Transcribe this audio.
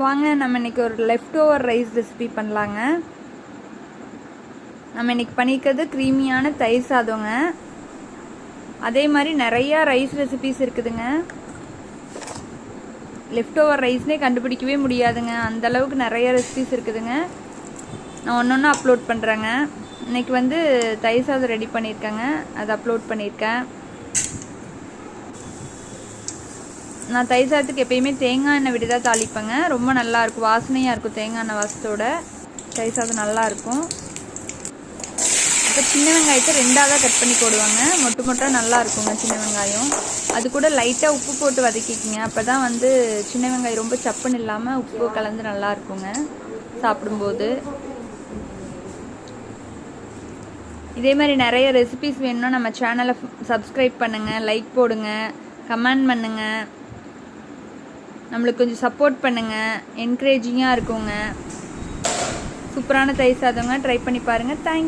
வாங்க நம்ம இன்றைக்கி ஒரு லெஃப்ட் ஓவர் ரைஸ் ரெசிபி பண்ணலாங்க. நம்ம இன்றைக்கி பண்ணிக்கிறது க்ரீமியான தயிர் சாதங்க. அதே மாதிரி நிறையா ரைஸ் ரெசிபிஸ் இருக்குதுங்க. லெஃப்ட் ஓவர் ரைஸ்னே கண்டுபிடிக்கவே முடியாதுங்க, அந்தளவுக்கு நிறைய ரெசிபிஸ் இருக்குதுங்க. நான் ஒன்று ஒன்று அப்லோட் பண்ணுறேங்க. இன்றைக்கி வந்து தயிர் சாதம் ரெடி பண்ணியிருக்கேங்க, அதை அப்லோட் பண்ணியிருக்கேன். நான் தயிர் சாதத்துக்கு எப்பயுமே தேங்காய் எண்ணெய் விட்டு தான் தாளிப்பேங்க. ரொம்ப நல்லாயிருக்கும், வாசனையாக இருக்கும். தேங்காய் எண்ணெய் வாசத்தோட தயிர் சாதம் நல்லாயிருக்கும். இப்போ சின்ன வெங்காயத்தை ரெண்டாக தான் கட் பண்ணி போடுவாங்க. மொட்டு மொட்டாக நல்லா இருக்குங்க சின்ன வெங்காயம். அது கூட லைட்டாக உப்பு போட்டு வதக்கிக்கிங்க. அப்போ தான் வந்து சின்ன வெங்காயம் ரொம்ப சப்புன்னு இல்லாமல் உப்பு கலந்து நல்லா இருக்குங்க சாப்பிடும்போது. இதே மாதிரி நிறைய ரெசிபிஸ் வேணும்னா நம்ம சேனலை சப்ஸ்கிரைப் பண்ணுங்கள், லைக் போடுங்க, கமெண்ட் பண்ணுங்கள், நம்மளுக்கு கொஞ்சம் சப்போர்ட் பண்ணுங்கள், என்கரேஜிங்காக இருக்குங்க. சூப்பரான தயிர் சாதங்க, ட்ரை பண்ணி பாருங்கள். தேங்க்யூ.